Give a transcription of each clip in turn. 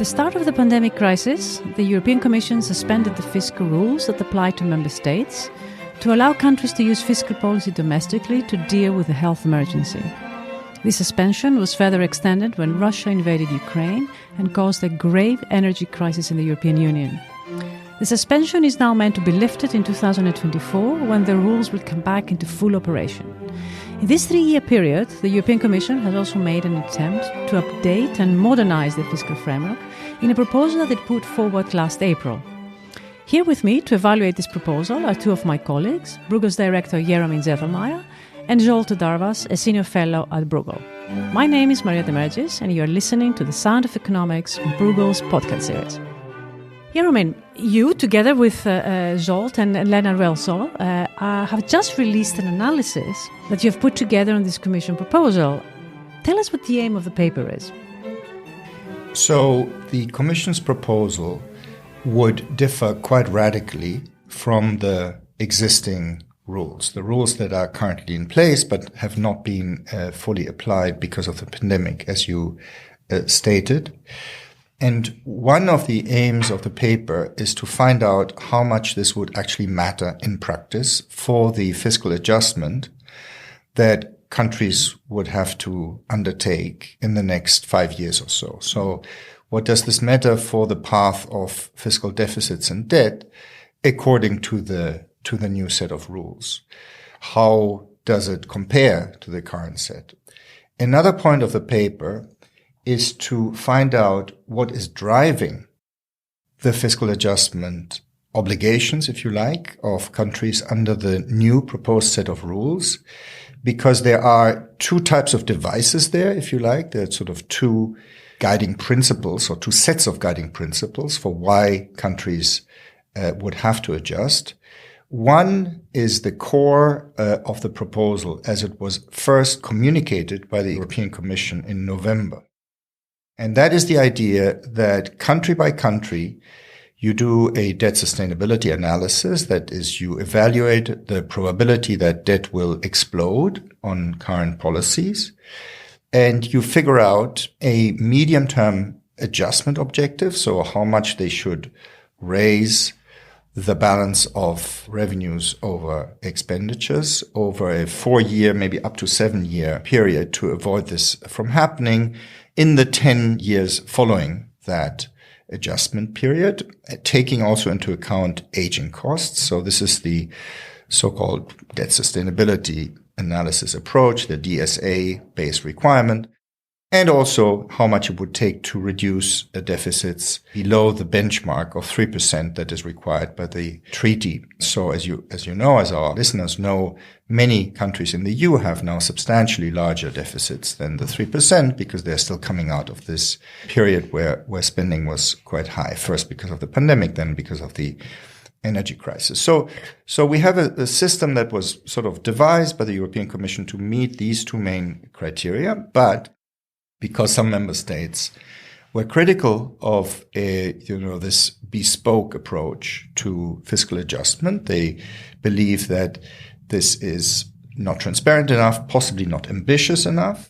the start of the pandemic crisis, the European Commission suspended the fiscal rules that apply to member states to allow countries to use fiscal policy domestically to deal with the health emergency. This suspension was further extended when Russia invaded Ukraine and caused a grave energy crisis in the European Union. The suspension is now meant to be lifted in 2024 when the rules will come back into full operation. In this 3-year period, the European Commission has also made an attempt to update and modernise the fiscal framework in a proposal that it put forward last April. Here with me to evaluate this proposal are two of my colleagues, Bruegel's director Jeroen Zetelmeijer and Zsolt Darvas, a senior fellow at Bruegel. My name is Maria de Mergis and you are listening to The Sound of Economics, Bruegel's podcast series. Jeroen, you, together with Zsolt and Lena Relso, have just released an analysis that you have put together on this Commission proposal. Tell us what the aim of the paper is. So, the Commission's proposal would differ quite radically from the existing rules, the rules that are currently in place but have not been fully applied because of the pandemic, as you stated. And one of the aims of the paper is to find out how much this would actually matter in practice for the fiscal adjustment that countries would have to undertake in the next 5 years or so. So what does this matter for the path of fiscal deficits and debt according to the new set of rules? How does it compare to the current set? Another point of the paper is to find out what is driving the fiscal adjustment obligations, if you like, of countries under the new proposed set of rules, because there are two types of devices there, if you like. There are sort of two guiding principles or two sets of guiding principles for why countries would have to adjust. One is the core of the proposal as it was first communicated by the European Commission in November. And that is the idea that country by country, you do a debt sustainability analysis. That is, you evaluate the probability that debt will explode on current policies. And you figure out a medium-term adjustment objective. So how much they should raise the balance of revenues over expenditures over a 4-year, maybe up to 7-year period to avoid this from happening in the 10 years following that adjustment period, taking also into account aging costs. So this is the so-called debt sustainability analysis approach, the DSA-based requirement, and also how much it would take to reduce the deficits below the benchmark of 3% that is required by the treaty. So as you know, as our listeners know, many countries in the EU have now substantially larger deficits than the 3% because they're still coming out of this period where spending was quite high, first because of the pandemic, then because of the energy crisis. So we have a system that was sort of devised by the European Commission to meet these two main criteria, but because some member states were critical of this bespoke approach to fiscal adjustment. They believe that this is not transparent enough, possibly not ambitious enough.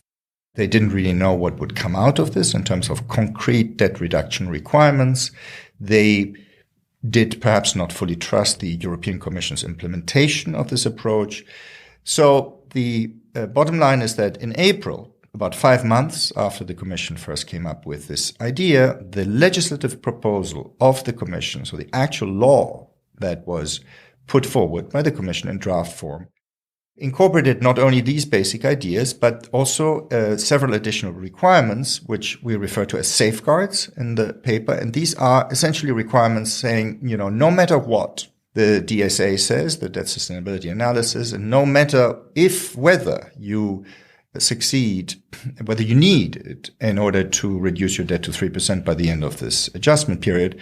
They didn't really know what would come out of this in terms of concrete debt reduction requirements. They did perhaps not fully trust the European Commission's implementation of this approach. So the bottom line is that in April, about 5 months after the Commission first came up with this idea, the legislative proposal of the Commission, so the actual law that was put forward by the Commission in draft form, incorporated not only these basic ideas, but also several additional requirements, which we refer to as safeguards in the paper. And these are essentially requirements saying, no matter what the DSA says, the debt sustainability analysis, and no matter whether you succeed, whether you need it in order to reduce your debt to 3% by the end of this adjustment period,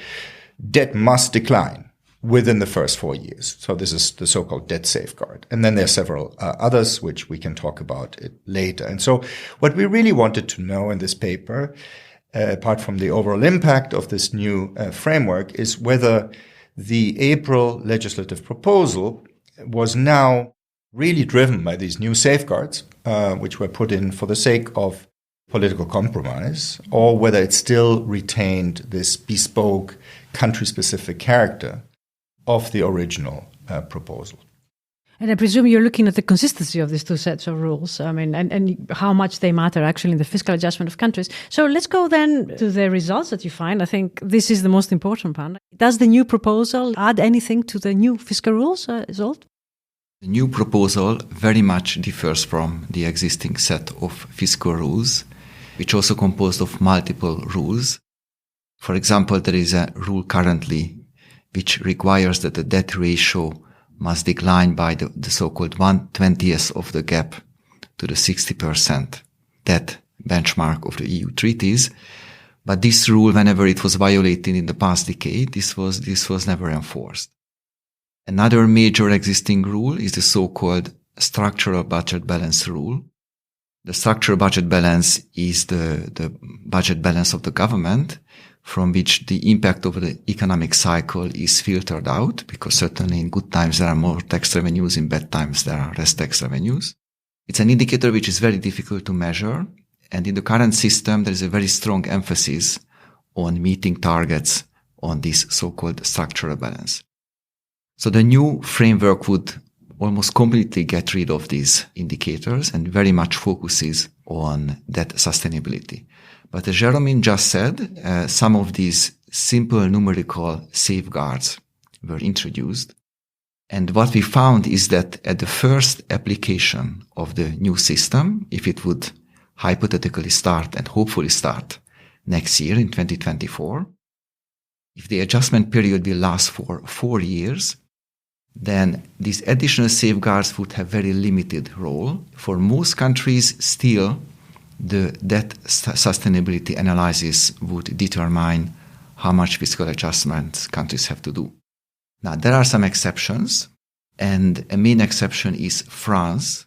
debt must decline within the first 4 years. So this is the so-called debt safeguard. And then there are several others, which we can talk about it later. And so what we really wanted to know in this paper, apart from the overall impact of this new framework, is whether the April legislative proposal was now really driven by these new safeguards, which were put in for the sake of political compromise or whether it still retained this bespoke country-specific character of the original proposal. And I presume you're looking at the consistency of these two sets of rules, and how much they matter actually in the fiscal adjustment of countries. So let's go then to the results that you find. I think this is the most important part. Does the new proposal add anything to the new fiscal rules, Zsolt? The new proposal very much differs from the existing set of fiscal rules, which also composed of multiple rules. For example, there is a rule currently which requires that the debt ratio must decline by the so-called 1/20th of the gap to the 60% debt benchmark of the EU treaties. But this rule, whenever it was violated in the past decade, this was never enforced. Another major existing rule is the so-called structural budget balance rule. The structural budget balance is the budget balance of the government, from which the impact of the economic cycle is filtered out, because certainly in good times there are more tax revenues, in bad times there are less tax revenues. It's an indicator which is very difficult to measure, and in the current system there is a very strong emphasis on meeting targets on this so-called structural balance. So the new framework would almost completely get rid of these indicators and very much focuses on debt sustainability. But as Jerome just said, some of these simple numerical safeguards were introduced. And what we found is that at the first application of the new system, if it would hypothetically start and hopefully start next year in 2024, if the adjustment period will last for 4 years, then these additional safeguards would have very limited role. For most countries, still, the debt sustainability analysis would determine how much fiscal adjustments countries have to do. Now, there are some exceptions, and a main exception is France,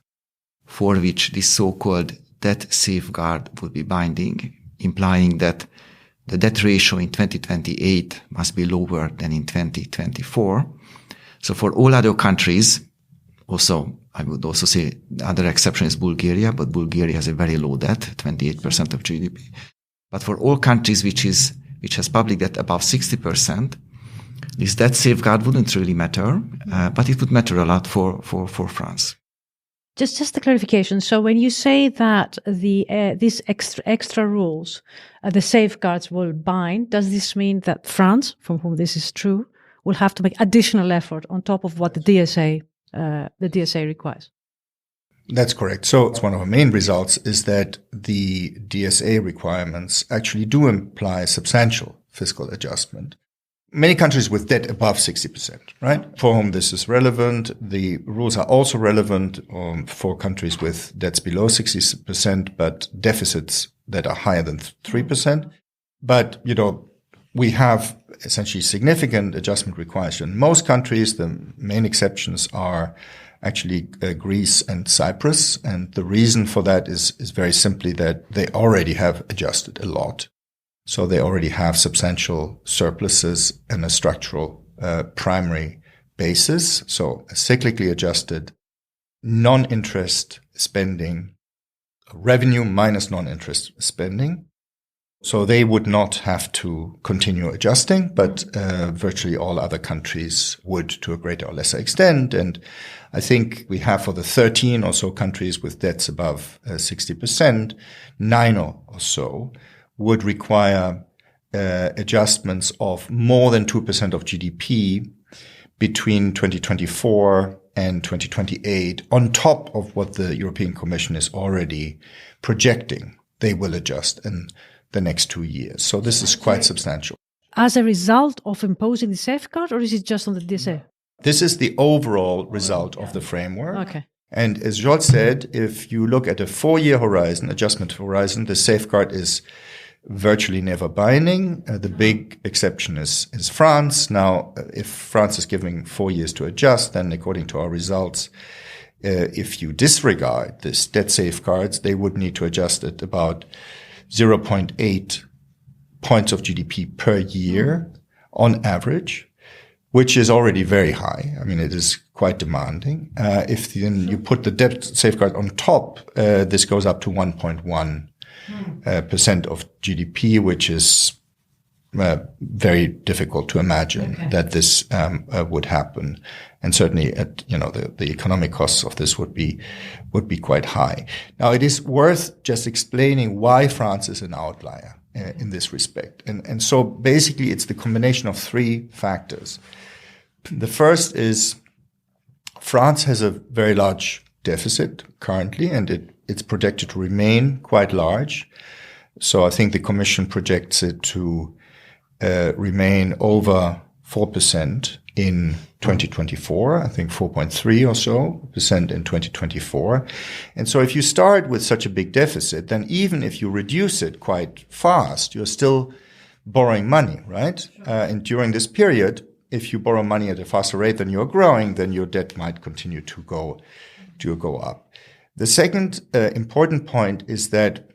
for which this so-called debt safeguard would be binding, implying that the debt ratio in 2028 must be lower than in 2024. So for all other countries, also, I would also say the other exception is Bulgaria, but Bulgaria has a very low debt, 28% of GDP. But for all countries which has public debt above 60%, this debt safeguard wouldn't really matter, but it would matter a lot for France. Just a clarification. So when you say that these extra rules, the safeguards will bind, does this mean that France, from whom this is true, will have to make additional effort on top of what the DSA requires? That's correct. So it's one of our main results is that the DSA requirements actually do imply substantial fiscal adjustment. Many countries with debt above 60%, right? For whom this is relevant. The rules are also relevant for countries with debts below 60%, but deficits that are higher than 3%. But, we have essentially significant adjustment requirements in most countries. The main exceptions are actually Greece and Cyprus. And the reason for that is very simply that they already have adjusted a lot. So they already have substantial surpluses and a structural primary basis. So a cyclically adjusted non-interest spending, revenue minus non-interest spending. So they would not have to continue adjusting, but virtually all other countries would to a greater or lesser extent. And I think we have for the 13 or so countries with debts above 60%, 9 or so would require adjustments of more than 2% of GDP between 2024 and 2028, on top of what the European Commission is already projecting they will adjust in the next 2 years. So this is quite substantial. As a result of imposing the safeguard, or is it just on the DSA? This is the overall result of the framework. Okay. And as Zsolt said, if you look at a 4-year horizon, adjustment horizon, the safeguard is virtually never binding. The big exception is France. Now, if France is giving 4 years to adjust, then according to our results, if you disregard this debt safeguards, they would need to adjust at about 0.8 points of GDP per year on average, which is already very high. I mean, it is quite demanding. If then you put the debt safeguard on top, this goes up to 1.1 percent of GDP, which is very difficult to imagine that this would happen, and certainly the economic costs of this would be quite high. Now, it is worth just explaining why France is an outlier in this respect, and so basically it's the combination of three factors. The first is France has a very large deficit currently, and it's projected to remain quite large. So I think the Commission projects it to remain over 4% in 2024, I think 4.3 or so percent in 2024. And so if you start with such a big deficit, then even if you reduce it quite fast, you're still borrowing money, right? And during this period, if you borrow money at a faster rate than you're growing, then your debt might continue to go up. The second important point is that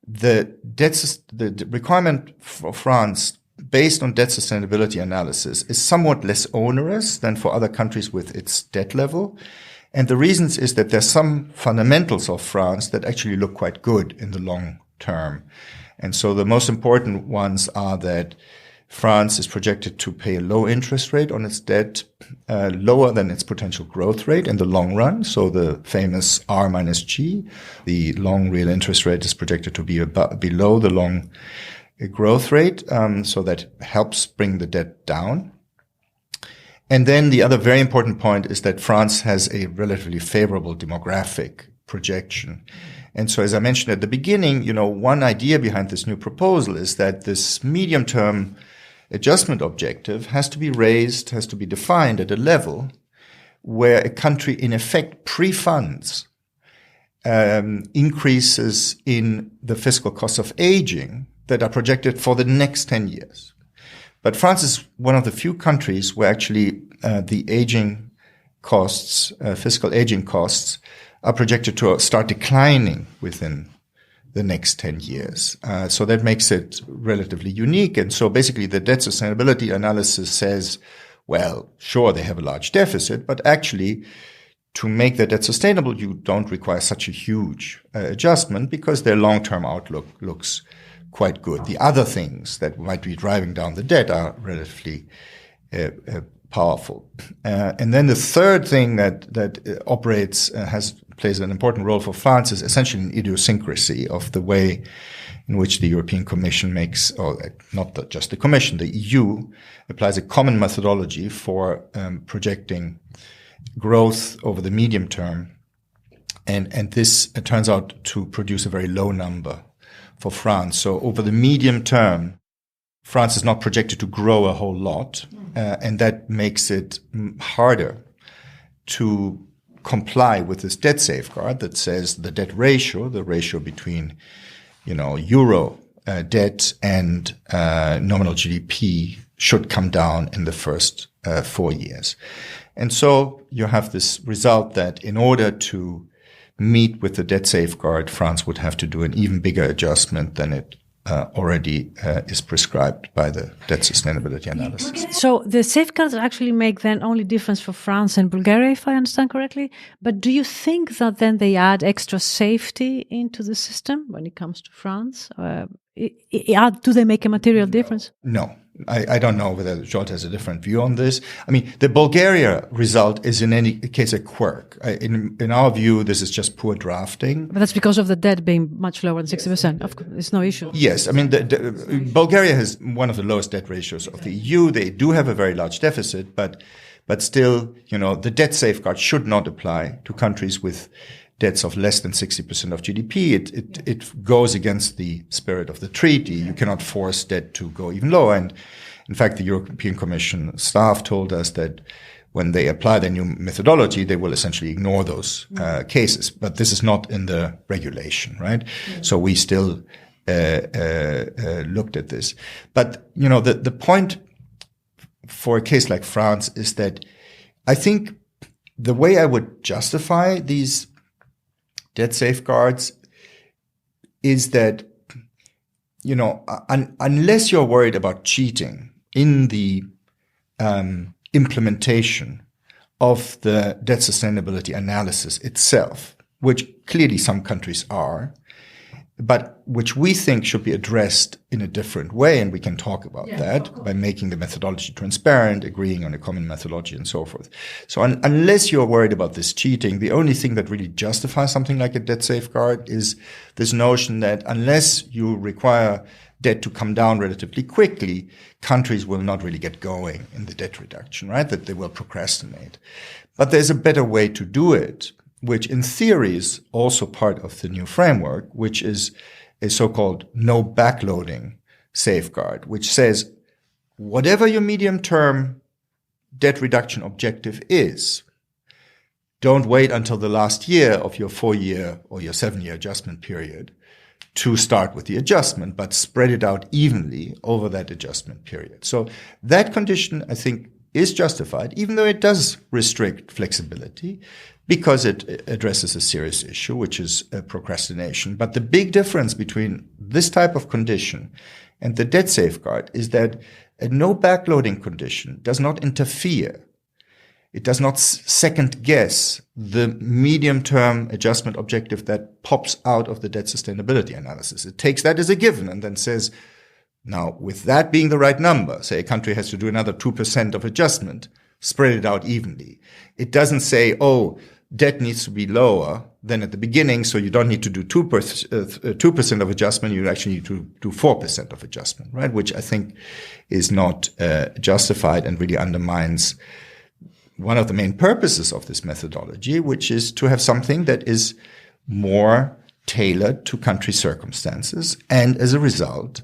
the requirement for France based on debt sustainability analysis is somewhat less onerous than for other countries with its debt level. And the reasons is that there's some fundamentals of France that actually look quite good in the long term. And so the most important ones are that France is projected to pay a low interest rate on its debt, lower than its potential growth rate in the long run. So the famous R minus G, the long real interest rate is projected to be below the long growth rate. So that helps bring the debt down. And then the other very important point is that France has a relatively favorable demographic projection. And so, as I mentioned at the beginning, one idea behind this new proposal is that this medium-term adjustment objective has to be raised, has to be defined at a level where a country in effect pre-funds increases in the fiscal costs of aging that are projected for the next 10 years. But France is one of the few countries where actually the aging costs, fiscal aging costs, are projected to start declining within the next 10 years. So that makes it relatively unique. And so basically the debt sustainability analysis says, well, sure, they have a large deficit, but actually to make their debt sustainable, you don't require such a huge adjustment because their long-term outlook looks quite good. The other things that might be driving down the debt are relatively powerful. And then the third thing that operates plays an important role for France is essentially an idiosyncrasy of the way in which the European Commission makes, or not just the Commission, the EU applies a common methodology for projecting growth over the medium term. And this turns out to produce a very low number for France. So over the medium term, France is not projected to grow a whole lot, and that makes it harder to comply with this debt safeguard that says the debt ratio, the ratio between, euro debt and nominal GDP should come down in the first 4 years. And so you have this result that in order to meet with the debt safeguard, France would have to do an even bigger adjustment than it already is prescribed by the debt sustainability analysis. So the safeguards actually make then only difference for France and Bulgaria, if I understand correctly. But do you think that then they add extra safety into the system when it comes to France? Do they make a material difference? No. I don't know whether Zsolt has a different view on this. I mean, the Bulgaria result is in any case a quirk. In our view, this is just poor drafting. But that's because of the debt being much lower than 60%. Of course, it's no issue. Yes. I mean, Bulgaria has one of the lowest debt ratios of the EU. They do have a very large deficit, but still, the debt safeguard should not apply to countries with debts of less than 60% of GDP. It goes against the spirit of the treaty. You cannot force debt to go even lower. And in fact, the European Commission staff told us that when they apply their new methodology, they will essentially ignore those cases. But this is not in the regulation, right? So we still looked at this. But, the point for a case like France is that I think the way I would justify these debt safeguards is that, unless you're worried about cheating in the implementation of the debt sustainability analysis itself, which clearly some countries are, but which we think should be addressed in a different way. And we can talk about that by making the methodology transparent, agreeing on a common methodology and so forth. So unless you're worried about this cheating, the only thing that really justifies something like a debt safeguard is this notion that unless you require debt to come down relatively quickly, countries will not really get going in the debt reduction, right? That they will procrastinate. But there's a better way to do it, which in theory is also part of the new framework, which is a so-called no backloading safeguard, which says whatever your medium-term debt reduction objective is, don't wait until the last year of your 4-year or your 7-year adjustment period to start with the adjustment, but spread it out evenly over that adjustment period. So that condition, I think, is justified, even though it does restrict flexibility, because it addresses a serious issue, which is procrastination. But the big difference between this type of condition and the debt safeguard is that a no backloading condition does not interfere. It does not second guess the medium-term adjustment objective that pops out of the debt sustainability analysis. It takes that as a given and then says, now, with that being the right number, say a country has to do another 2% of adjustment, spread it out evenly. It doesn't say, oh, debt needs to be lower than at the beginning, so you don't need to do 2% of adjustment, you actually need to do 4% of adjustment, right? Which I think is not justified and really undermines one of the main purposes of this methodology, which is to have something that is more tailored to country circumstances and as a result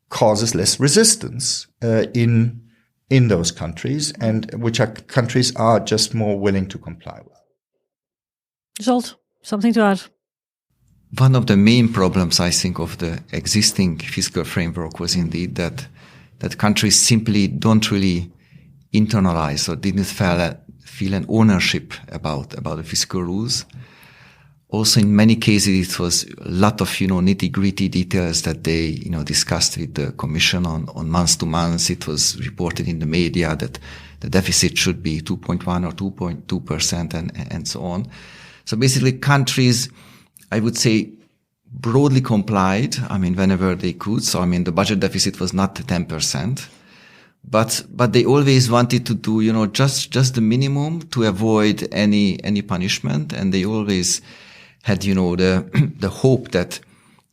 causes less resistance in those countries, and which countries are just more willing to comply with. Zsolt, something to add? One of the main problems, I think, of the existing fiscal framework was indeed that countries simply don't really internalize or didn't feel an ownership about the fiscal rules. Also, in many cases, it was a lot of, nitty-gritty details that they, discussed with the Commission on month to month. It was reported in the media that the deficit should be 2.1 or 2.2% and so on. So basically, countries, I would say, broadly complied, whenever they could. So, the budget deficit was not 10%. But they always wanted to do, just the minimum to avoid any punishment. And they always had, the hope that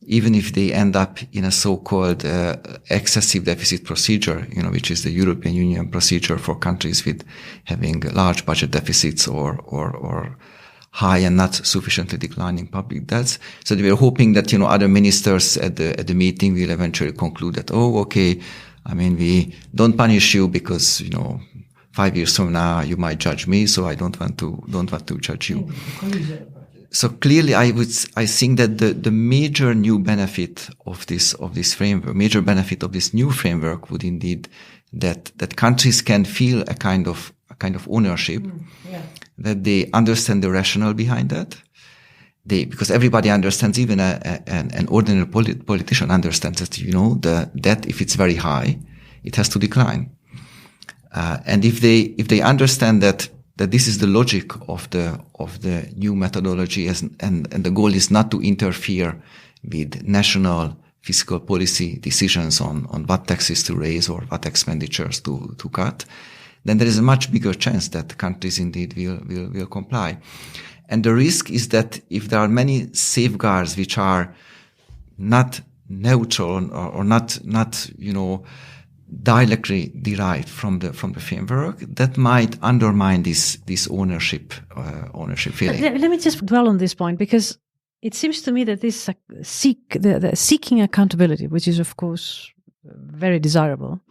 even if they end up in a so-called excessive deficit procedure, which is the European Union procedure for countries with having large budget deficits or high and not sufficiently declining public debts. So they were hoping that, other ministers at the meeting will eventually conclude that, oh, okay, we don't punish you because, 5 years from now you might judge me, so I don't want to judge you. So clearly, I think that the major new benefit of this framework, major benefit of this new framework would indeed that countries can feel a kind of ownership, that they understand the rationale behind that. Because everybody understands, even an ordinary politician understands that, the debt, if it's very high, it has to decline. And if they understand that this is the logic of the new methodology, and the goal is not to interfere with national fiscal policy decisions on what taxes to raise or what expenditures to cut, then there is a much bigger chance that countries indeed will comply. And the risk is that if there are many safeguards which are not neutral or not directly derived from the framework, that might undermine this ownership feeling. Let me just dwell on this point, because it seems to me that this seeking accountability, which is of course very desirable,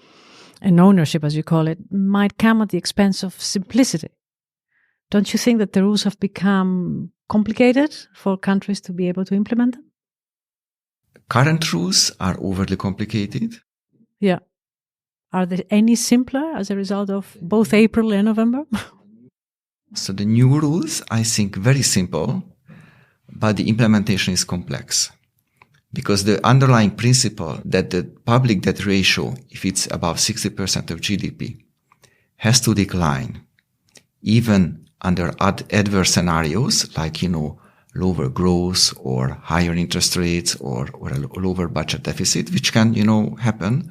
and ownership, as you call it, might come at the expense of simplicity. Don't you think that the rules have become complicated for countries to be able to implement them? Current rules are overly complicated. Yeah. Are they any simpler as a result of both April and November? So the new rules, I think, very simple, but the implementation is complex. Because the underlying principle that the public debt ratio, if it's above 60% of GDP, has to decline, even under adverse scenarios like, lower growth or higher interest rates or a lower budget deficit, which can, happen.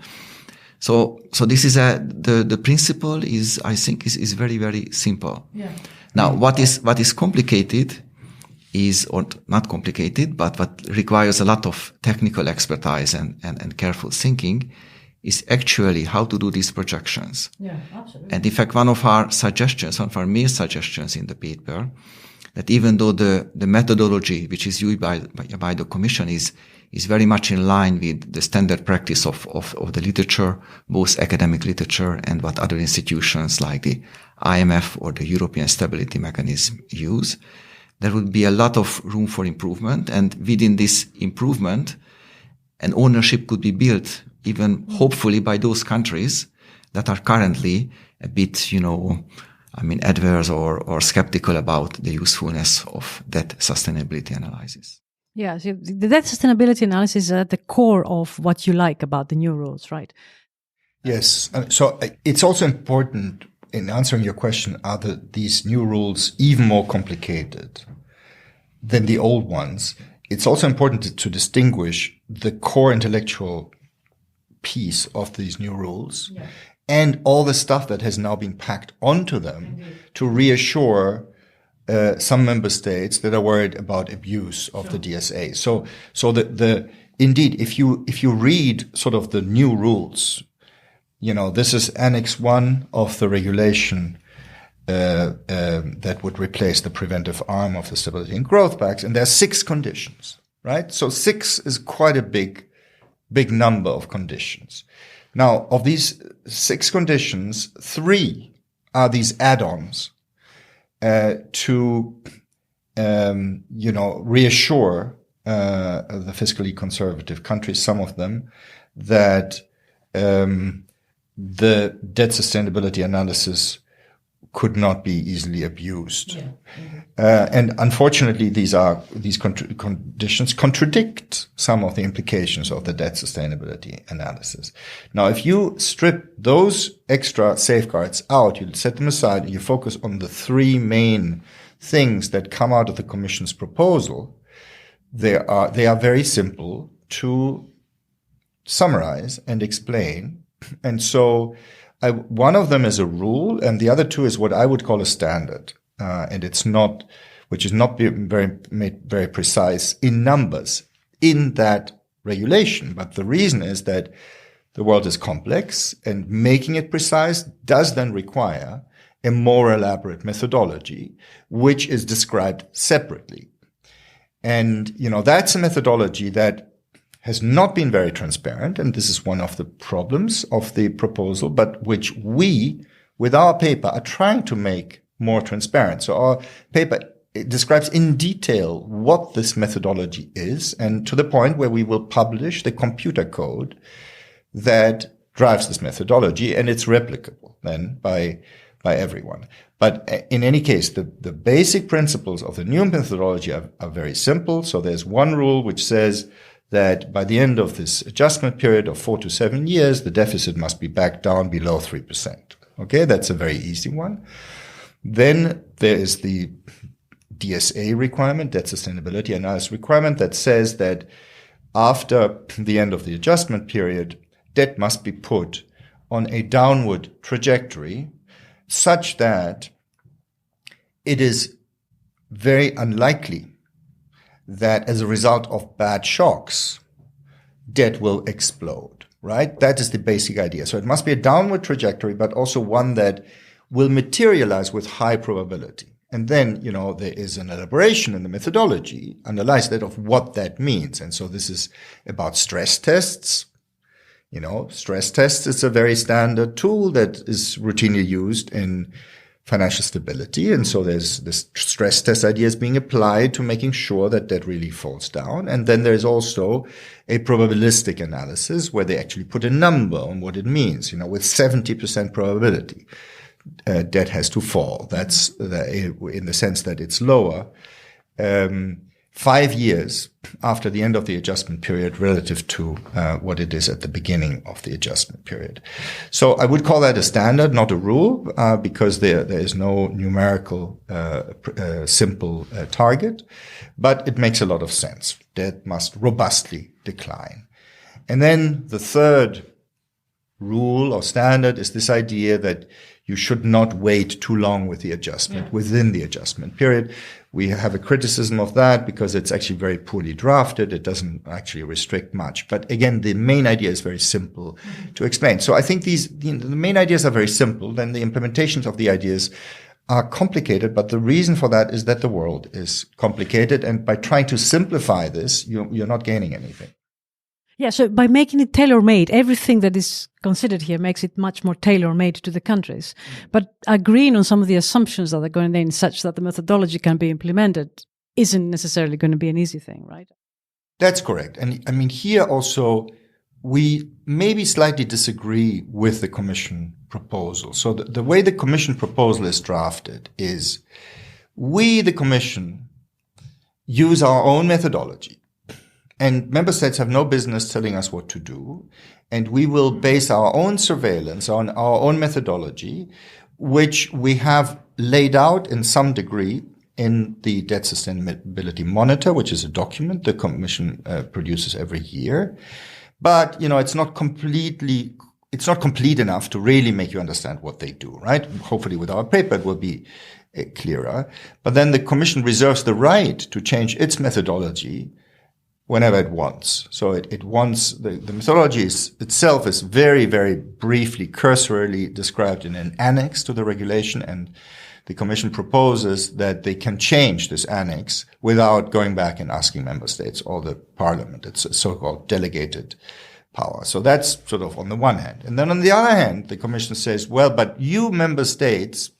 So this is the principle is, I think, is very, very simple. Yeah. Now, what is complicated is, or not complicated, but what requires a lot of technical expertise and careful thinking is actually how to do these projections. Yeah, absolutely. And in fact, one of our main suggestions in the paper, that even though the methodology which is used by the Commission is very much in line with the standard practice of the literature, both academic literature and what other institutions like the IMF or the European Stability Mechanism use, there would be a lot of room for improvement. And within this improvement, an ownership could be built, even hopefully by those countries that are currently a bit, adverse or skeptical about the usefulness of debt sustainability analysis. Yeah, so the debt sustainability analysis is at the core of what you like about the new rules, right? Yes. So it's also important in answering your question, are these new rules even more complicated than the old ones? It's also important to distinguish the core intellectual piece of these new rules and all the stuff that has now been packed onto them to reassure some member states that are worried about abuse of the DSA. So indeed, if you read sort of the new rules, this is Annex 1 of the regulation that would replace the preventive arm of the Stability and Growth Pact, and there are 6 conditions, right? So 6 is quite a big number of conditions. Now, of these 6 conditions, 3 are these add-ons to reassure the fiscally conservative countries, some of them, that the debt sustainability analysis could not be easily abused. Yeah. And unfortunately, these conditions contradict some of the implications of the debt sustainability analysis. Now, if you strip those extra safeguards out, you set them aside, and you focus on the 3 main things that come out of the Commission's proposal, they are very simple to summarize and explain. And so one of them is a rule, and the other 2 is what I would call a standard. And which is not made very precise in numbers in that regulation. But the reason is that the world is complex, and making it precise does then require a more elaborate methodology, which is described separately. And, that's a methodology that has not been very transparent, and this is one of the problems of the proposal, but which we, with our paper, are trying to make more transparent. So our paper describes in detail what this methodology is, and to the point where we will publish the computer code that drives this methodology, and it's replicable then by everyone. But in any case, the basic principles of the new methodology are very simple. So there's one rule which says that by the end of this adjustment period of 4 to 7 years, the deficit must be back down below 3%. Okay, that's a very easy one. Then there is the DSA requirement, debt sustainability analysis requirement, that says that after the end of the adjustment period, debt must be put on a downward trajectory such that it is very unlikely that as a result of bad shocks, debt will explode, right? That is the basic idea. So it must be a downward trajectory, but also one that will materialize with high probability. And then, there is an elaboration in the methodology, underlies that, of what that means. And so this is about stress tests. Stress tests is a very standard tool that is routinely used in financial stability. And so there's this stress test ideas being applied to making sure that debt really falls down. And then there's also a probabilistic analysis where they actually put a number on what it means, with 70% probability. Debt has to fall. That's in the sense that it's lower. 5 years after the end of the adjustment period relative to what it is at the beginning of the adjustment period. So I would call that a standard, not a rule, because there is no numerical simple target, but it makes a lot of sense. Debt must robustly decline. And then the third rule or standard is this idea that you should not wait too long with the adjustment within the adjustment period. We have a criticism of that because it's actually very poorly drafted. It doesn't actually restrict much. But again, the main idea is very simple to explain. So I think the main ideas are very simple. Then the implementations of the ideas are complicated. But the reason for that is that the world is complicated. And by trying to simplify this, you're not gaining anything. Yeah, so by making it tailor-made, everything that is considered here makes it much more tailor-made to the countries. But agreeing on some of the assumptions that are going in such that the methodology can be implemented isn't necessarily going to be an easy thing, right? That's correct. And I mean, here also, we maybe slightly disagree with the Commission proposal. So the way the Commission proposal is drafted is we, the Commission, use our own methodology. And member states have no business telling us what to do. And we will base our own surveillance on our own methodology, which we have laid out in some degree in the Debt Sustainability Monitor, which is a document the Commission produces every year. But, it's not complete enough to really make you understand what they do, right? Hopefully with our paper it will be clearer. But then the Commission reserves the right to change its methodology whenever it wants. So it wants, the methodology itself is very, very briefly, cursorily described in an annex to the regulation, and the Commission proposes that they can change this annex without going back and asking member states or the Parliament. It's a so-called delegated power. So that's sort of on the one hand. And then on the other hand, the Commission says, well, but you member states,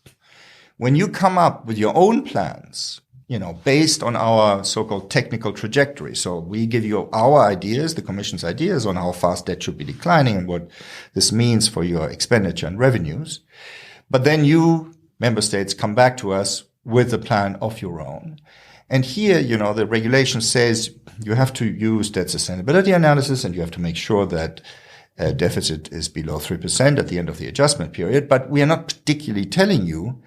when you come up with your own plans, based on our so-called technical trajectory. So we give you our ideas, the Commission's ideas on how fast debt should be declining and what this means for your expenditure and revenues. But then you, member states, come back to us with a plan of your own. And here, the regulation says you have to use debt sustainability analysis and you have to make sure that deficit is below 3% at the end of the adjustment period. But we are not particularly telling you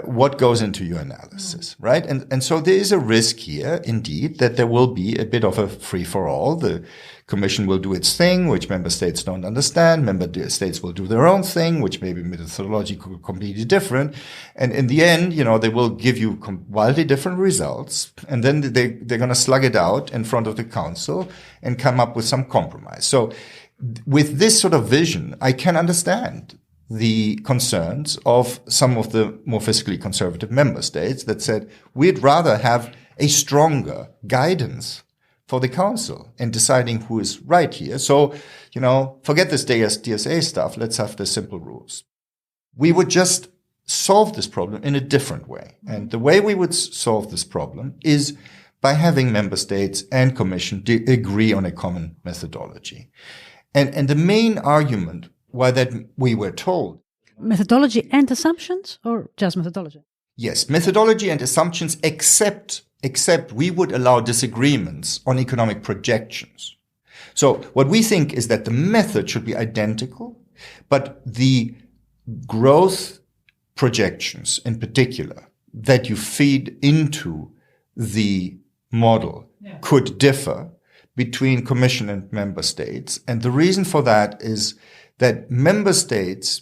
what goes into your analysis, right? And so there is a risk here, indeed, that there will be a bit of a free-for-all. The Commission will do its thing, which member states don't understand. Member states will do their own thing, which may be methodologically completely different. And in the end, they will give you wildly different results. And then they're going to slug it out in front of the Council and come up with some compromise. So with this sort of vision, I can understand the concerns of some of the more fiscally conservative member states that said, we'd rather have a stronger guidance for the Council in deciding who is right here. So, forget this DSA stuff. Let's have the simple rules. We would just solve this problem in a different way. And the way we would solve this problem is by having member states and Commission agree on a common methodology. And the main argument why that we were told. Methodology and assumptions, or just methodology? Yes, methodology and assumptions, except we would allow disagreements on economic projections. So what we think is that the method should be identical, but the growth projections in particular that you feed into the model could differ between Commission and member states. And the reason for that is that member states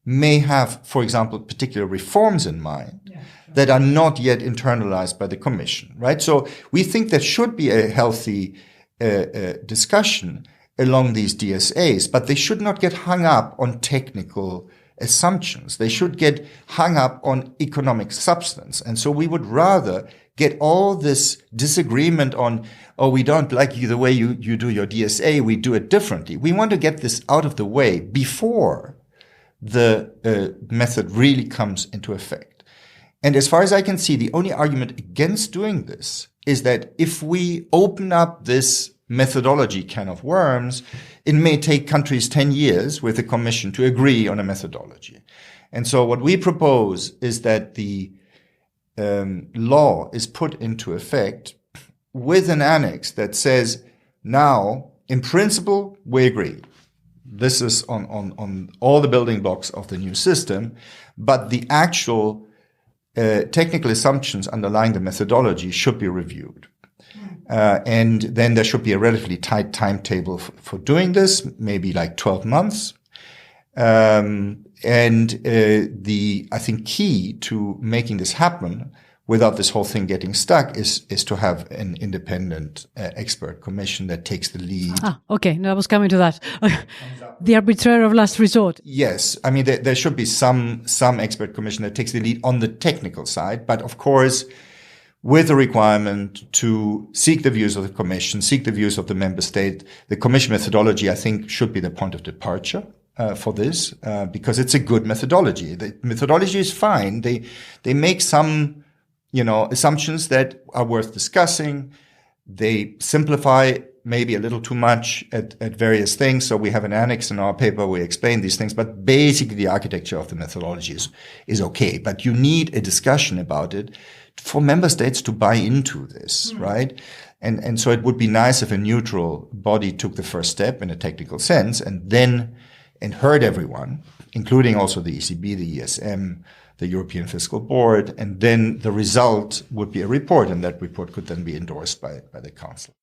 may have, for example, particular reforms in mind that are not yet internalized by the Commission, right? So we think there should be a healthy discussion along these DSAs, but they should not get hung up on technical assumptions. They should get hung up on economic substance. And so we would rather get all this disagreement on, oh, we don't like you the way you do your DSA, we do it differently. We want to get this out of the way before the method really comes into effect. And as far as I can see, the only argument against doing this is that if we open up this methodology can of worms, it may take countries 10 years with the Commission to agree on a methodology. And so what we propose is that the law is put into effect with an annex that says, now, in principle, we agree. This is on all the building blocks of the new system, but the actual technical assumptions underlying the methodology should be reviewed. And then there should be a relatively tight timetable for doing this, maybe like 12 months. I think key to making this happen without this whole thing getting stuck is to have an independent expert commission that takes the lead. Okay. No, I was coming to that. The arbitrator of last resort. Yes. I mean, there should be some expert commission that takes the lead on the technical side, but of course, with a requirement to seek the views of the Commission, seek the views of the member state. The Commission methodology, I think, should be the point of departure for this, because it's a good methodology. The methodology is fine. They make some, assumptions that are worth discussing. They simplify maybe a little too much at various things. So we have an annex in our paper where we explain these things, but basically the architecture of the methodology is okay. But you need a discussion about it for member states to buy into this, right? And so it would be nice if a neutral body took the first step in a technical sense and heard everyone, including also the ECB, the ESM, the European Fiscal Board, and then the result would be a report, and that report could then be endorsed by the Council.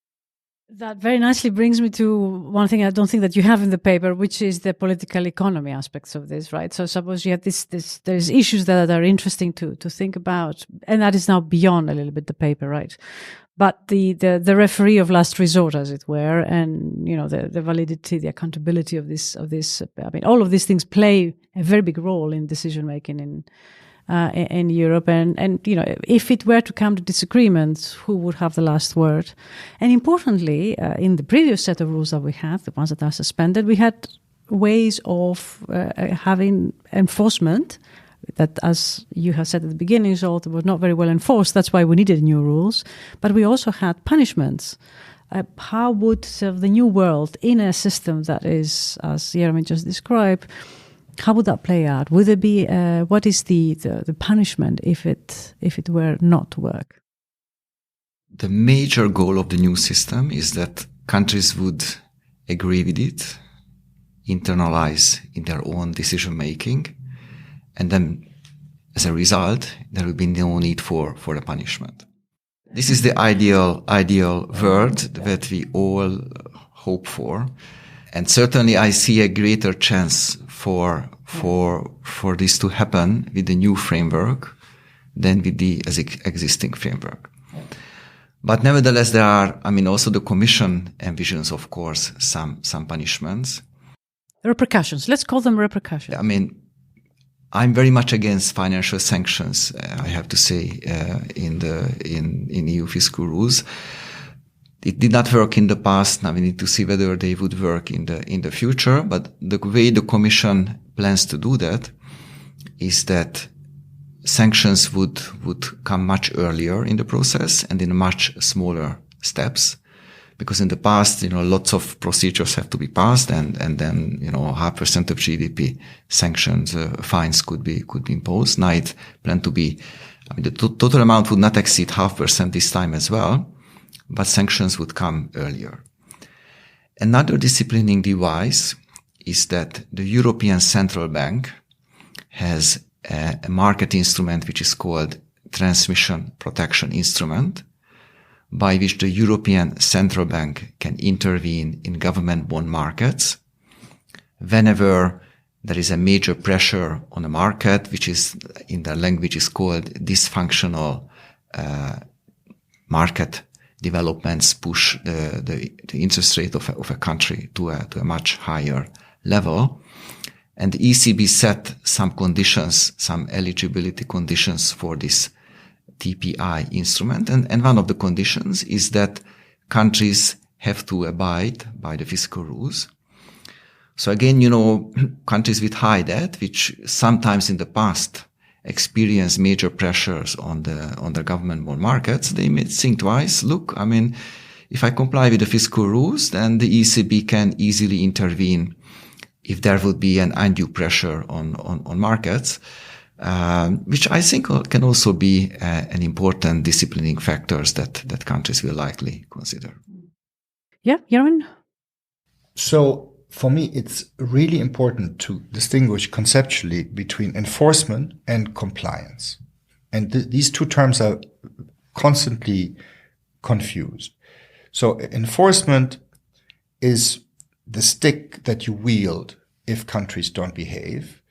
That very nicely brings me to one thing I don't think that you have in the paper, which is the political economy aspects of this, right? So suppose you have there's issues that are interesting to think about, and that is now beyond a little bit the paper, right? But the referee of last resort, as it were, and the validity, the accountability of this. I mean, all of these things play a very big role in decision making in Europe, and if it were to come to disagreements, who would have the last word? And importantly, in the previous set of rules that we had, the ones that are suspended, we had ways of having enforcement that, as you have said at the beginning, so was not very well enforced. That's why we needed new rules. But we also had punishments. How would the new world, in a system that is, as Jeremy just described, how would that play out? Would there be what is the punishment if it were not to work? The major goal of the new system is that countries would agree with it, internalize in their own decision making, and then as a result, there will be no need for a punishment. This is the ideal world that we all hope for. And certainly I see a greater chance for this to happen with the new framework than with the existing framework. But nevertheless, there are, also the Commission envisions, of course, some punishments. Repercussions. Let's call them repercussions. I'm very much against financial sanctions, I have to say, in EU fiscal rules. It did not work in the past. Now we need to see whether they would work in the future. But the way the Commission plans to do that is that sanctions would come much earlier in the process and in much smaller steps. Because in the past, lots of procedures have to be passed and then, 0.5% of GDP sanctions, fines could be imposed. Now it planned to be, the total amount would not exceed 0.5% this time as well, but sanctions would come earlier. Another disciplining device is that the European Central Bank has a market instrument which is called Transmission Protection Instrument, by which the European Central Bank can intervene in government bond markets whenever there is a major pressure on the market, which is in the language is called dysfunctional market developments push the interest rate of a country to a much higher level. And the ECB set some conditions, some eligibility conditions for this TPI instrument. And one of the conditions is that countries have to abide by the fiscal rules. So again, countries with high debt, which sometimes in the past experience major pressures on the government bond markets, they may think twice. Look, if I comply with the fiscal rules, then the ECB can easily intervene if there would be an undue pressure on markets. which I think can also be an important disciplining factors that countries will likely consider. Yeah, Jeroen? So for me, it's really important to distinguish conceptually between enforcement and compliance. And these two terms are constantly confused. So enforcement is the stick that you wield if countries don't behave.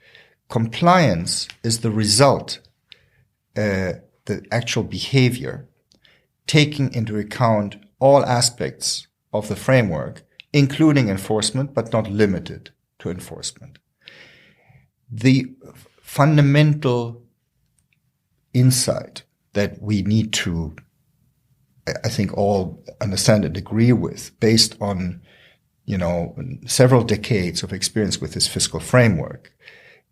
Compliance is the result, the actual behavior, taking into account all aspects of the framework, including enforcement, but not limited to enforcement. The fundamental insight that we need to, I think, all understand and agree with, based on, several decades of experience with this fiscal framework,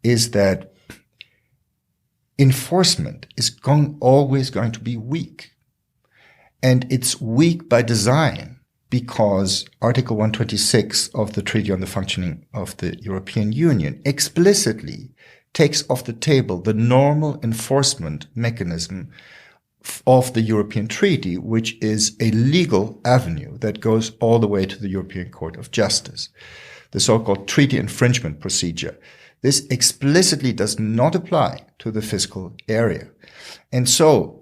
is that enforcement is always going to be weak. And it's weak by design, because Article 126 of the Treaty on the Functioning of the European Union explicitly takes off the table the normal enforcement mechanism of the European Treaty, which is a legal avenue that goes all the way to the European Court of Justice, the so-called treaty infringement procedure. This explicitly does not apply to the fiscal area. And so,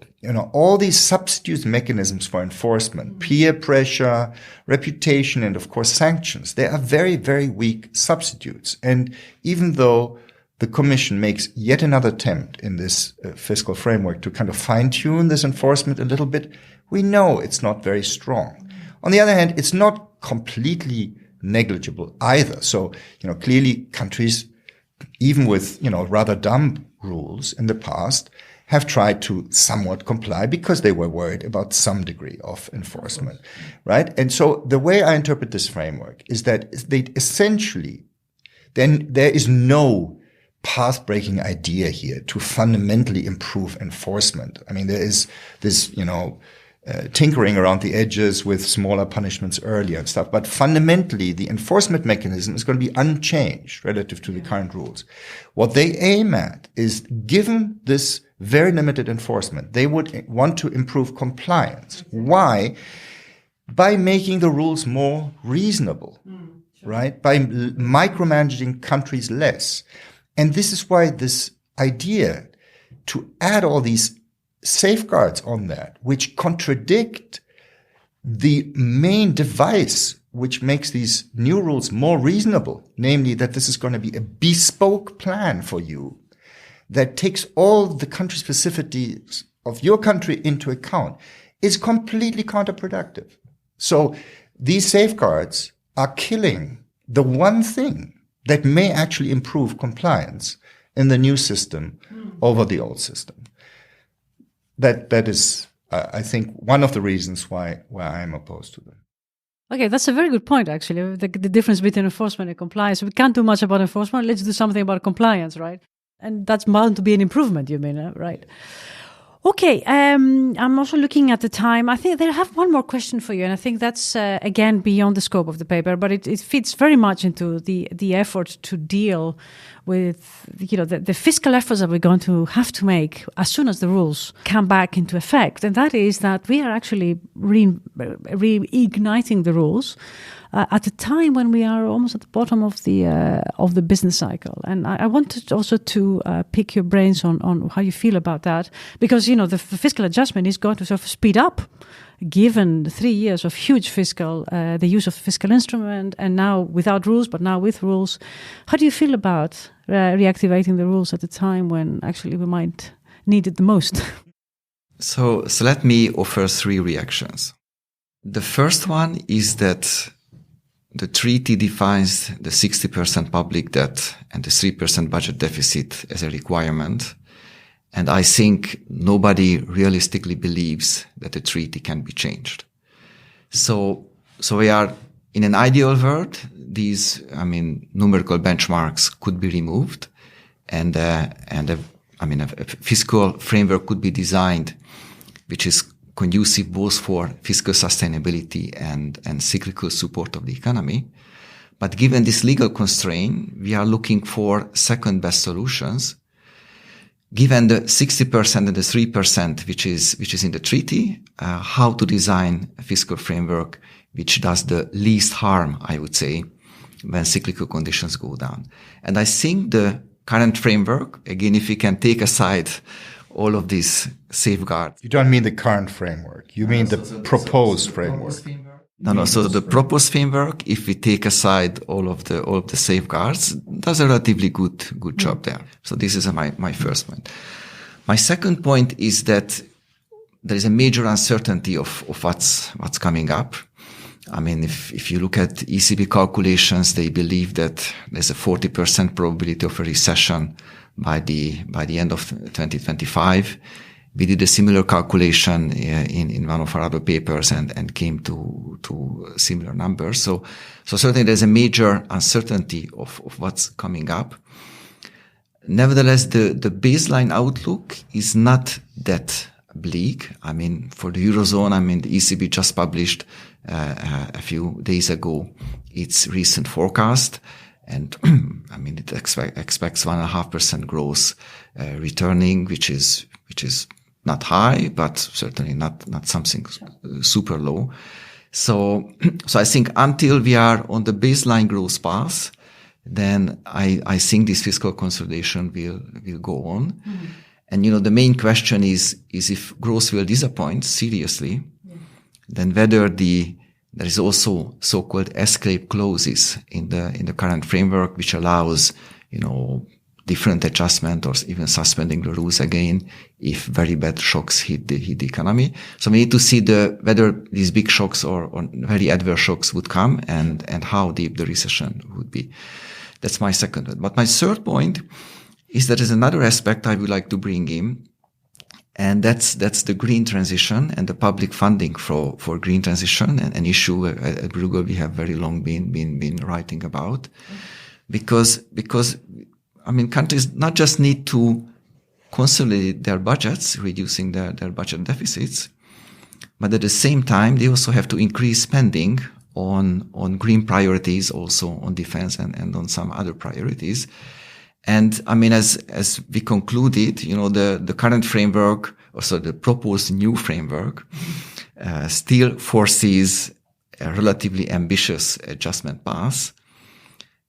all these substitute mechanisms for enforcement, peer pressure, reputation, and of course sanctions, they are very, very weak substitutes. And even though the Commission makes yet another attempt in this fiscal framework to kind of fine-tune this enforcement a little bit, we know it's not very strong. On the other hand, it's not completely negligible either. So, clearly countries, even with, rather dumb rules in the past, have tried to somewhat comply because they were worried about some degree of enforcement, right? And so the way I interpret this framework is that they essentially, then there is no path-breaking idea here to fundamentally improve enforcement. I mean, there is this, tinkering around the edges with smaller punishments earlier and stuff. But fundamentally, the enforcement mechanism is going to be unchanged relative to the current rules. What they aim at is, given this very limited enforcement, they would want to improve compliance. Why? By making the rules more reasonable, right? By micromanaging countries less. And this is why this idea to add all these safeguards on that, which contradict the main device which makes these new rules more reasonable, namely that this is going to be a bespoke plan for you that takes all the country specificities of your country into account, is completely counterproductive. So these safeguards are killing the one thing that may actually improve compliance in the new system over the old system. That is, I think, one of the reasons why I'm opposed to them. Okay, that's a very good point, actually, the difference between enforcement and compliance. We can't do much about enforcement. Let's do something about compliance, right? And that's bound to be an improvement, you mean, right? Okay, I'm also looking at the time. I think I have one more question for you, and I think that's, again, beyond the scope of the paper, but it fits very much into the effort to deal with, the fiscal efforts that we're going to have to make as soon as the rules come back into effect. And that is that we are actually reigniting the rules at a time when we are almost at the bottom of the business cycle. And I wanted also to pick your brains on how you feel about that, because the fiscal adjustment is going to sort of speed up, given 3 years of huge the use of fiscal instrument, and now without rules, but now with rules. How do you feel about reactivating the rules at a time when actually we might need it the most? So let me offer 3 reactions. The first one is that the treaty defines the 60% public debt and the 3% budget deficit as a requirement. And I think nobody realistically believes that the treaty can be changed. So we are in an ideal world. These, numerical benchmarks could be removed, and a fiscal framework could be designed, which is conducive both for fiscal sustainability and cyclical support of the economy. But given this legal constraint, we are looking for second best solutions, given the 60% and the 3%, which is in the treaty, how to design a fiscal framework which does the least harm, I would say, when cyclical conditions go down. And I think the current framework, again, if we can take aside all of these safeguards. You don't mean the current framework. You mean the proposed framework. No. So the proposed framework, if we take aside all of the safeguards, does a relatively good job there. So this is my first point. My second point is that there is a major uncertainty of what's coming up. I mean, if you look at ECB calculations, they believe that there's a 40% probability of a recession by the end of 2025. We did a similar calculation in one of our other papers and came to similar numbers. So certainly there's a major uncertainty of what's coming up. Nevertheless, the baseline outlook is not that bleak. I mean, for the Eurozone, the ECB just published a few days ago its recent forecast. And it expects 1.5% growth returning, which is not high, but certainly not something super low. So I think until we are on the baseline growth path, then I think this fiscal consolidation will go on. Mm-hmm. And the main question is if growth will disappoint seriously, then whether there is also so-called escape clauses in the current framework, which allows, different adjustment or even suspending the rules again if very bad shocks hit the economy. So we need to see whether these big shocks or very adverse shocks would come and how deep the recession would be. That's my second one. But my third point is that there's another aspect I would like to bring in, and that's the green transition and the public funding for green transition, and an issue at Bruegel we have very long been writing about, because countries not just need to consolidate their budgets, reducing their budget deficits, but at the same time they also have to increase spending on green priorities, also on defense and on some other priorities. And as we concluded, the current framework, also the proposed new framework, still foresees a relatively ambitious adjustment path.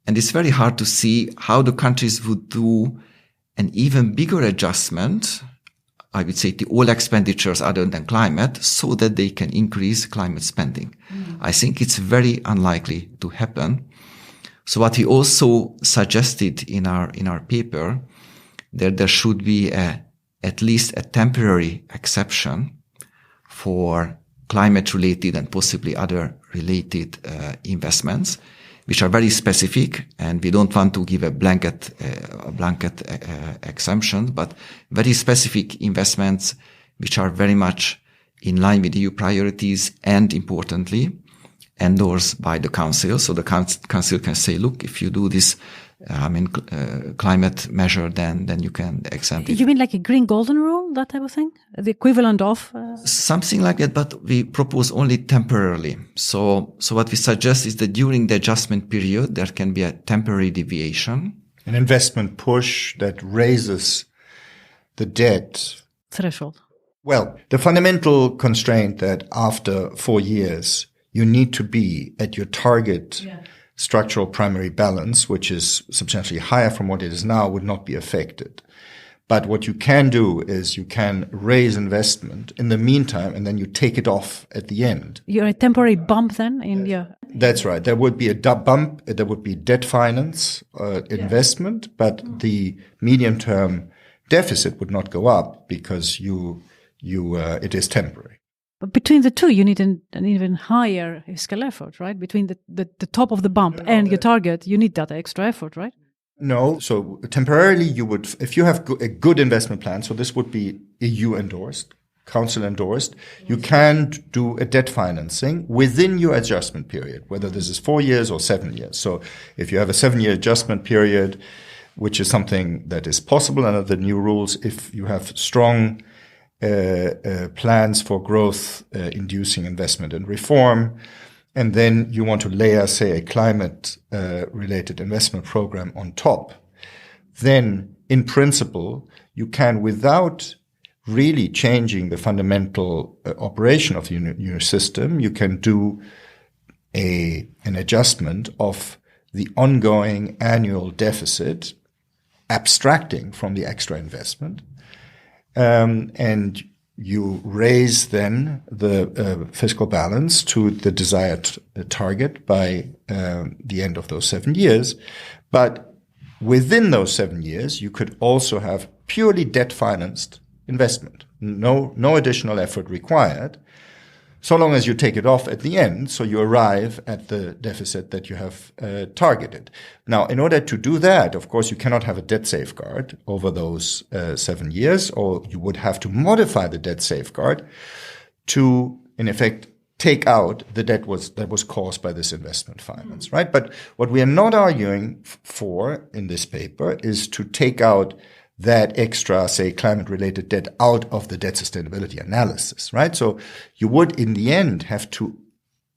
And it's very hard to see how the countries would do an even bigger adjustment, I would say, to all expenditures other than climate, so that they can increase climate spending. I think it's very unlikely to happen. So what we also suggested in our paper, that there should be at least a temporary exception for climate-related and possibly other related investments, which are very specific, and we don't want to give a blanket exemption, but very specific investments which are very much in line with EU priorities and, importantly, endorsed by the Council. So the Council can say, look, if you do this climate measure, then you can exempt it. You mean like a green golden rule, that type of thing? The equivalent of? Something like that, but we propose only temporarily. So what we suggest is that during the adjustment period, there can be a temporary deviation. An investment push that raises the debt threshold. Well, the fundamental constraint that after 4 years, you need to be at your target structural primary balance, which is substantially higher from what it is now, would not be affected. But what you can do is you can raise investment in the meantime, and then you take it off at the end. You're a temporary bump then in your... That's right. There would be a bump. There would be debt finance investment, but the medium-term deficit would not go up because it is temporary. But between the two, you need an even higher fiscal effort, right? Between the top of the bump and your target, you need that extra effort, right? No. So temporarily you would, if you have a good investment plan, so this would be EU endorsed, Council endorsed, you can do a debt financing within your adjustment period, whether this is 4 years or 7 years. So if you have a 7-year adjustment period, which is something that is possible under the new rules, if you have strong plans for growth, inducing investment and reform, and then you want to layer, say, a climate related investment program on top, then in principle, you can, without really changing the fundamental operation of your system, you can do an adjustment of the ongoing annual deficit, abstracting from the extra investment, and you raise then the fiscal balance to the desired target by the end of those 7 years. But within those 7 years, you could also have purely debt-financed investment. No additional effort required, so long as you take it off at the end, so you arrive at the deficit that you have targeted. Now, in order to do that, of course, you cannot have a debt safeguard over those 7 years, or you would have to modify the debt safeguard to, in effect, take out the debt that was caused by this investment finance, right? But what we are not arguing for in this paper is to take out that extra, say, climate-related debt out of the debt sustainability analysis, right? So you would, in the end, have to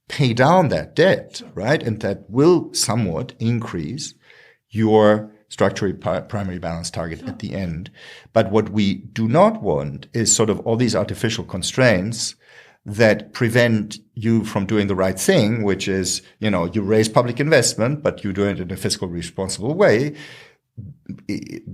pay down that debt, right? And that will somewhat increase your structurally primary balance target at the end. But what we do not want is sort of all these artificial constraints that prevent you from doing the right thing, which is, you raise public investment, but you do it in a fiscally responsible way,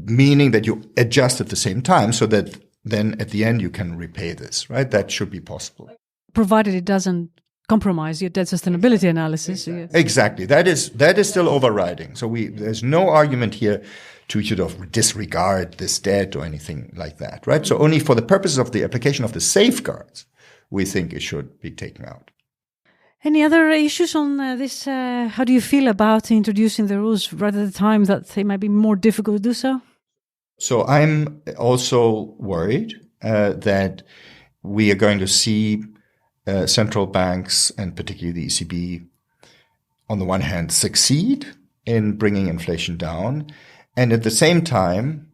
meaning that you adjust at the same time so that then at the end you can repay this, right? That should be possible. Provided it doesn't compromise your debt sustainability analysis. Exactly. That is still overriding. So there's no argument here to sort of disregard this debt or anything like that, right? So only for the purposes of the application of the safeguards, we think it should be taken out. Any other issues on this? How do you feel about introducing the rules right at the time that it might be more difficult to do so? So I'm also worried that we are going to see central banks, and particularly the ECB, on the one hand, succeed in bringing inflation down, and at the same time,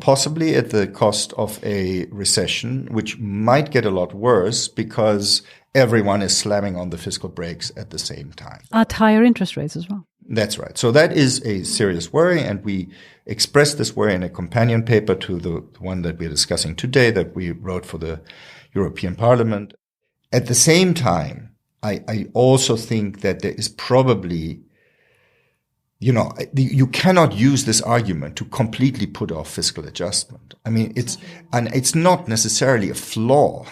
possibly at the cost of a recession, which might get a lot worse because everyone is slamming on the fiscal brakes at the same time. At higher interest rates as well. That's right. So that is a serious worry, and we expressed this worry in a companion paper to the one that we're discussing today that we wrote for the European Parliament. At the same time, I also think that there is probably, you cannot use this argument to completely put off fiscal adjustment. I mean, it's not necessarily a flaw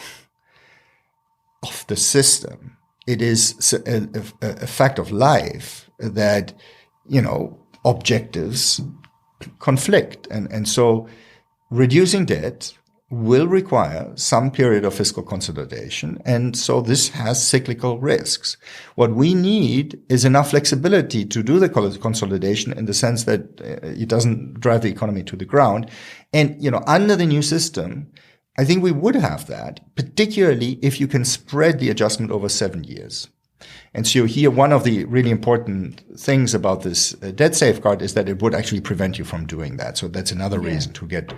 of the system. It is a fact of life that, objectives conflict. And so reducing debt will require some period of fiscal consolidation. And so this has cyclical risks. What we need is enough flexibility to do the consolidation in the sense that it doesn't drive the economy to the ground. And, under the new system, I think we would have that, particularly if you can spread the adjustment over 7 years. And so here, one of the really important things about this debt safeguard is that it would actually prevent you from doing that. So that's another reason to get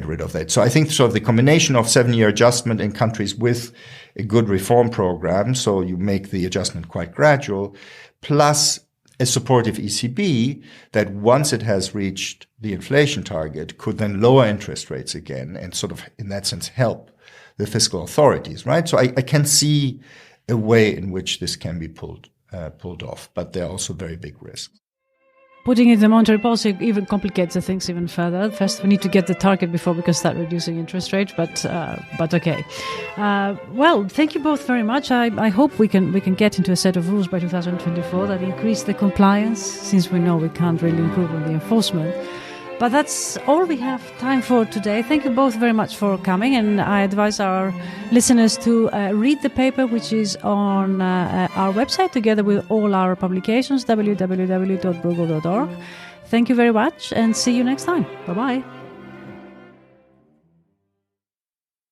rid of that. So I think sort of the combination of 7-year adjustment in countries with a good reform program, so you make the adjustment quite gradual, plus a supportive ECB that once it has reached the inflation target could then lower interest rates again and sort of in that sense help the fiscal authorities, right? So I can see a way in which this can be pulled off, but there are also very big risks. Putting in the monetary policy even complicates the things even further. First, we need to get the target before we can start reducing interest rates. But okay. Well, thank you both very much. I hope we can get into a set of rules by 2024 that increase the compliance, since we know we can't really improve on the enforcement. But that's all we have time for today. Thank you both very much for coming, and I advise our listeners to read the paper, which is on our website together with all our publications, www.bruegel.org. Thank you very much, and see you next time. Bye-bye.